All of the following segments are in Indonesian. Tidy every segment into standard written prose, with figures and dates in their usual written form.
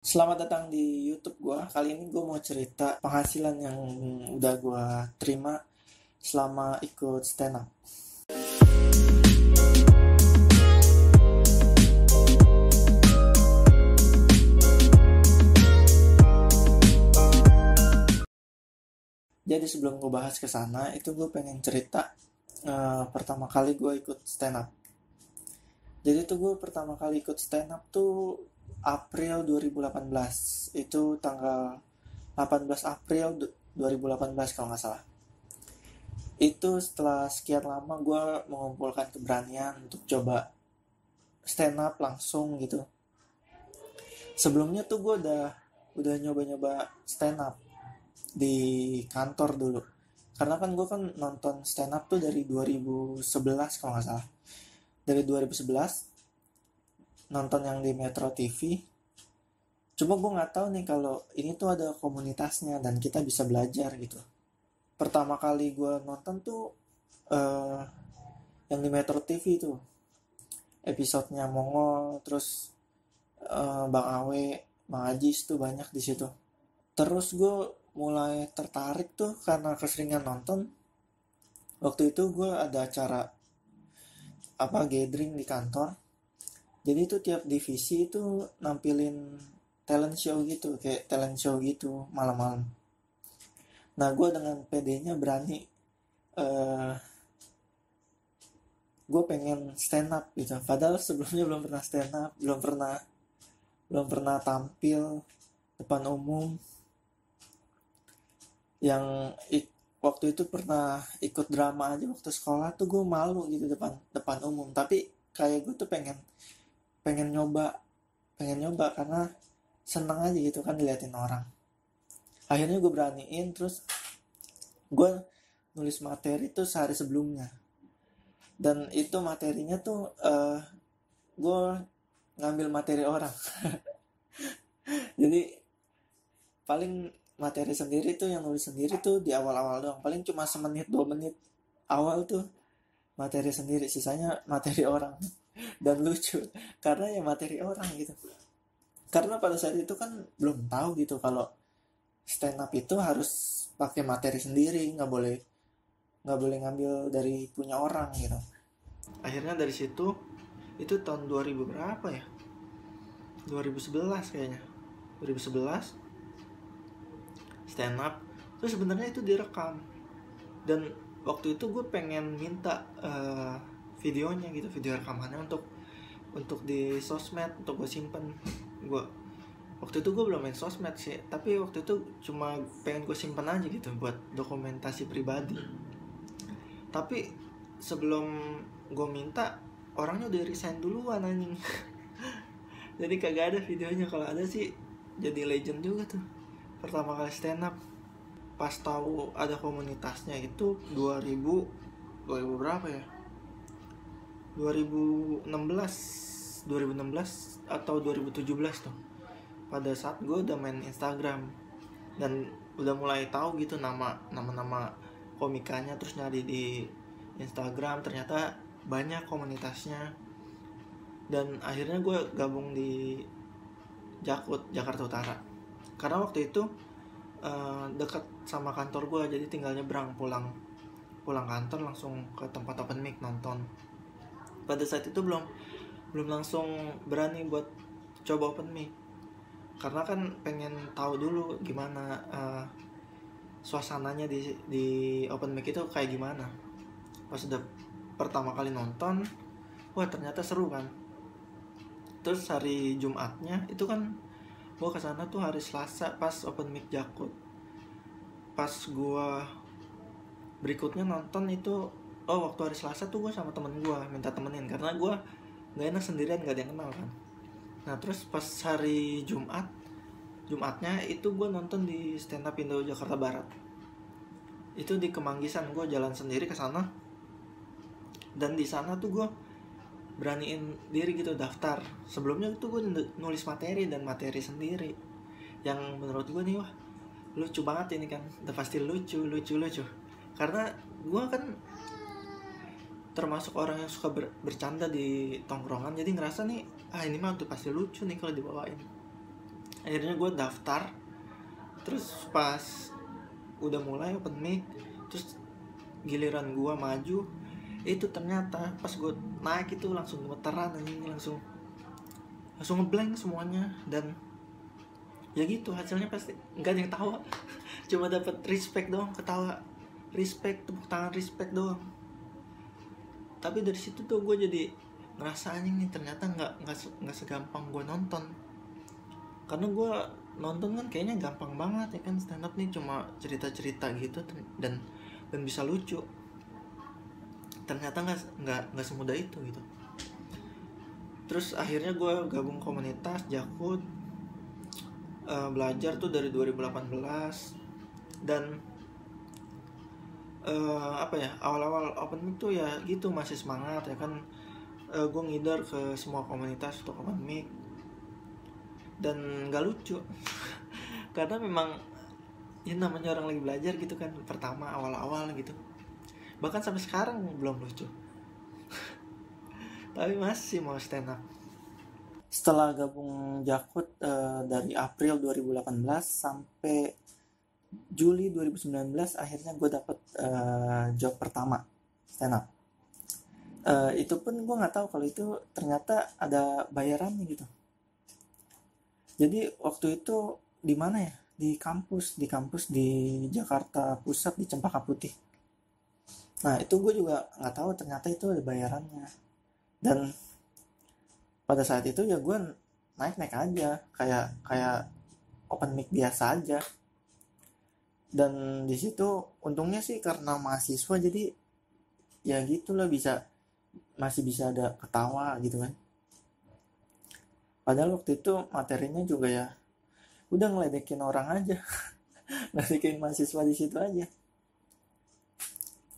Selamat datang di YouTube gua. Kali ini gua mau cerita penghasilan yang udah gua terima selama ikut stand up. Jadi sebelum gua bahas ke sana, itu gua pengen cerita pertama kali gua ikut stand up. Jadi tuh gua pertama kali ikut stand up tuh April 2018. Itu tanggal 18 April 2018 kalau nggak salah. Itu setelah sekian lama gue mengumpulkan keberanian untuk coba stand up langsung gitu. Sebelumnya tuh gue udah nyoba-nyoba stand up di kantor dulu, karena kan gue kan nonton stand up tuh dari 2011 kalau nggak salah. Dari 2011 nonton yang di Metro TV. Cuma gue nggak tahu nih kalau ini tuh ada komunitasnya dan kita bisa belajar gitu. Pertama kali gue nonton tuh eh, yang di Metro TV tuh episodenya Mongol, terus Bang Awe, Bang Ajis tuh banyak di situ. Terus gue mulai tertarik tuh karena keseringan nonton. Waktu itu gue ada acara gathering di kantor. Jadi itu tiap divisi itu nampilin talent show gitu, kayak talent show gitu malam-malam. Nah gue dengan PD-nya berani, eh gue pengen stand up gitu. Padahal sebelumnya belum pernah stand up, belum pernah tampil depan umum. Yang waktu itu pernah ikut drama aja waktu sekolah tuh gue malu gitu depan depan umum. Tapi kayak gue tuh pengen nyoba karena seneng aja gitu kan diliatin orang. Akhirnya gue beraniin, terus gue nulis materi tuh sehari sebelumnya. Dan itu materinya tuh gue ngambil materi orang. Jadi paling materi sendiri tuh yang nulis sendiri tuh di awal-awal doang, paling cuma semenit 2 menit awal tuh materi sendiri, sisanya materi orang. Dan lucu karena ya materi orang gitu, karena pada saat itu kan belum tahu gitu kalau stand up itu harus pakai materi sendiri, nggak boleh ngambil dari punya orang gitu. Akhirnya dari situ, itu tahun 2000 berapa ya, 2011 kayaknya, 2011 stand up. Terus sebenarnya itu direkam, dan waktu itu gue pengen minta videonya gitu, video rekamannya untuk di sosmed, untuk gue simpen. Waktu itu gue belum main sosmed sih, tapi waktu itu cuma pengen gue simpen aja gitu buat dokumentasi pribadi. Tapi sebelum gue minta, orangnya udah resign duluan anjing. Jadi kagak ada videonya. Kalau ada sih jadi legend juga tuh. Pertama kali stand up, pas tahu ada komunitasnya itu 2000 berapa ya, 2016 atau 2017 tuh. Pada saat gue udah main Instagram dan udah mulai tahu gitu nama komikanya, terus nyari di Instagram, ternyata banyak komunitasnya. Dan akhirnya gue gabung di Jakut, Jakarta Utara, karena waktu itu dekat sama kantor gue, jadi tinggal nyebrang, pulang kantor langsung ke tempat open mic nonton. Pada saat itu belum langsung berani buat coba open mic, karena kan pengen tahu dulu gimana suasananya di open mic itu kayak gimana. Pas udah pertama kali nonton, wah ternyata seru kan. Terus hari Jumatnya itu kan gue kesana tuh hari Selasa pas open mic Jakut. Pas gue berikutnya nonton itu, waktu hari Selasa tuh gue sama temen gue minta temenin, karena gue gak enak sendirian, gak ada yang kenal kan. Nah terus pas hari Jumatnya itu gue nonton di stand up Indo Jakarta Barat. Itu di Kemanggisan, gue jalan sendiri ke sana. Dan di sana tuh gue beraniin diri gitu daftar. Sebelumnya tuh gue nulis materi sendiri, yang menurut gue nih, wah lucu banget ini kan, udah pasti lucu. Karena gue kan termasuk orang yang suka bercanda di tongkrongan, jadi ngerasa nih, ini mah udah pasti lucu nih kalau dibawain. Akhirnya gue daftar, terus pas udah mulai open mic, terus giliran gue maju, itu ternyata pas gue naik itu langsung gemeteran anjing, langsung ngeblank semuanya. Dan ya gitu, hasilnya pasti nggak ada yang tawa, cuma dapat respect doang, ketawa, respect, tepuk tangan, respect doang. Tapi dari situ tuh gue jadi ngerasa anjing nih, ternyata nggak segampang gue nonton. Karena gue nonton kan kayaknya gampang banget ya kan, stand up nih cuma cerita-cerita gitu dan bisa lucu. Ternyata nggak semudah itu gitu. Terus akhirnya gue gabung komunitas Jakut, belajar tuh dari 2018. Dan apa ya, awal-awal open mic tuh ya gitu, masih semangat ya kan. Gue ngider ke semua komunitas untuk open mic, dan nggak lucu karena memang ya namanya orang lagi belajar gitu kan, pertama awal-awal gitu. Bahkan sampai sekarang belum lucu tapi masih mau stand up. Setelah gabung Jakut dari April 2018 sampai Juli 2019, akhirnya gue dapet job pertama stand up. Itu pun gue nggak tahu kalau itu ternyata ada bayarannya gitu. Jadi waktu itu di mana ya, di kampus di Jakarta Pusat, di Cempaka Putih. Nah itu gue juga nggak tahu ternyata itu ada bayarannya. Dan pada saat itu ya gue naik aja, kayak open mic biasa aja. Dan di situ untungnya sih karena mahasiswa, jadi ya gitulah, masih bisa ada ketawa gitu kan. Padahal waktu itu materinya juga ya udah ngeledekin orang aja, ngeledekin mahasiswa di situ aja.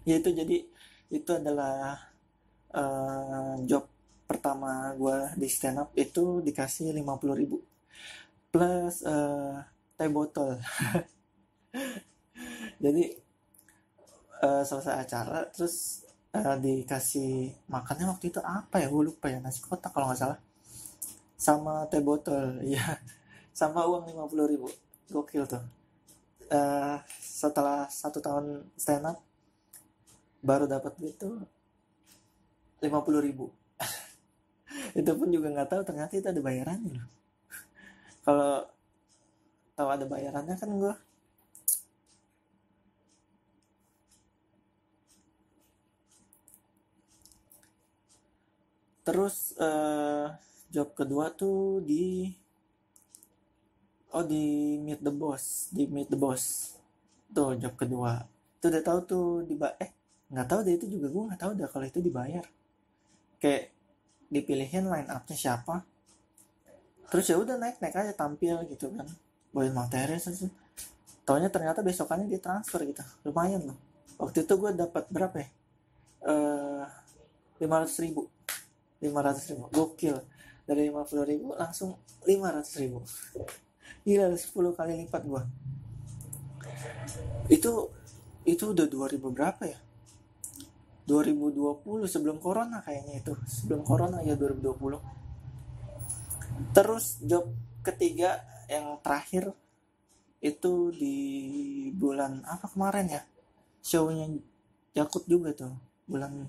Ya itu, jadi itu adalah job pertama gue di stand up. Itu dikasih 50.000 plus teh botol. Jadi selesai acara terus dikasih makannya waktu itu apa ya, gue lupa ya, nasi kotak kalau nggak salah, sama teh botol ya, sama uang 50.000. Gokil tuh. Setelah 1 tahun stand up baru dapat itu 50.000. Itu pun juga nggak tahu ternyata itu ada bayarannya loh. Kalau tahu ada bayarannya kan gue. Terus job kedua tuh di Meet the Boss tuh job kedua. Itu udah tahu tuh nggak tahu deh, itu juga gue nggak tahu dah kalau itu dibayar. Kayak dipilihin line up-nya siapa, terus ya udah naik aja tampil gitu kan, bawain materi aja. Taunya ternyata besokannya dia transfer gitu, lumayan loh. Waktu itu gue dapat berapa ya, 500.000. Gokil, dari 50.000 langsung 500.000. Gila, 10 kali lipat gue. Itu udah 2000 berapa ya, 2020, sebelum corona kayaknya, itu sebelum corona ya, 2020. Terus job ketiga yang terakhir itu di bulan apa kemarin ya, shownya Jakut juga tuh, bulan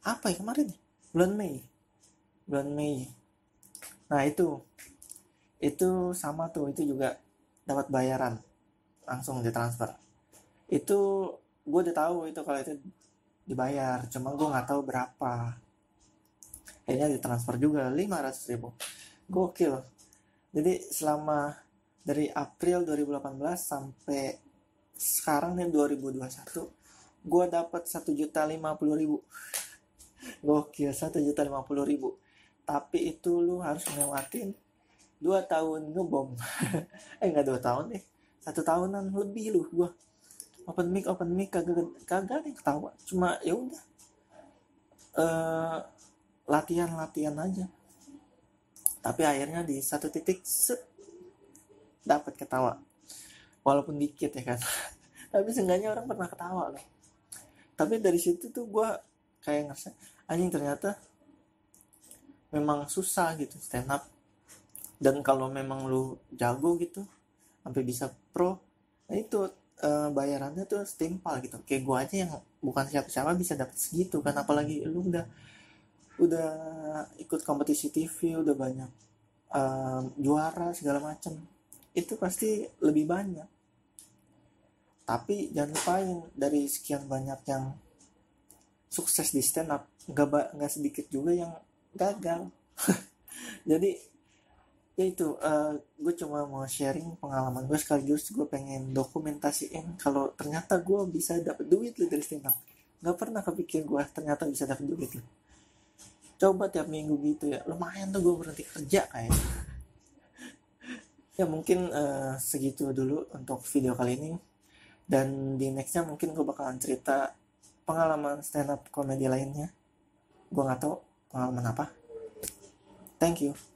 apa ya kemarin ya, bulan Mei. Nah itu sama tuh, itu juga dapat bayaran langsung ditransfer. Itu gue udah tahu itu kalau itu dibayar, cuma gue nggak tahu berapa. Kayaknya ditransfer juga 500.000. Gokil. Jadi selama dari April 2018 sampai sekarang nih 2021, gue dapat 1.050.000. Gokil, 1.050.000. Tapi itu lu harus ngelewatin 2 tahun ngebom. Nggak 2 tahun deh, 1 tahunan lebih lu. Gue open mic kagak ada yang ketawa, cuma ya udah latihan aja. Tapi akhirnya di satu titik dapat ketawa, walaupun dikit ya kan. Tapi seenggaknya orang pernah ketawa loh. Tapi dari situ tuh gue kayak ngerasa anjing, ternyata memang susah gitu stand up. Dan kalau memang lu jago gitu sampai bisa pro, nah itu bayarannya tuh setimpal gitu. Kayak gue aja yang bukan siapa-siapa bisa dapat segitu kan, apalagi lu udah ikut kompetisi TV, udah banyak juara segala macem, itu pasti lebih banyak. Tapi jangan lupain, dari sekian banyak yang sukses di stand up, nggak sedikit juga yang gagal. Jadi ya itu, gue cuma mau sharing pengalaman gue, sekaligus gue pengen dokumentasiin kalau ternyata gue bisa dapet duit loh dari stand up. Nggak pernah kepikir gue ternyata bisa dapet duit loh. Coba tiap minggu gitu ya, lumayan tuh gue berhenti kerja kayak. Ya mungkin segitu dulu untuk video kali ini, dan di nextnya mungkin gue bakalan cerita pengalaman stand up komedi lainnya. Gue nggak tahu pengalaman apa. Thank you.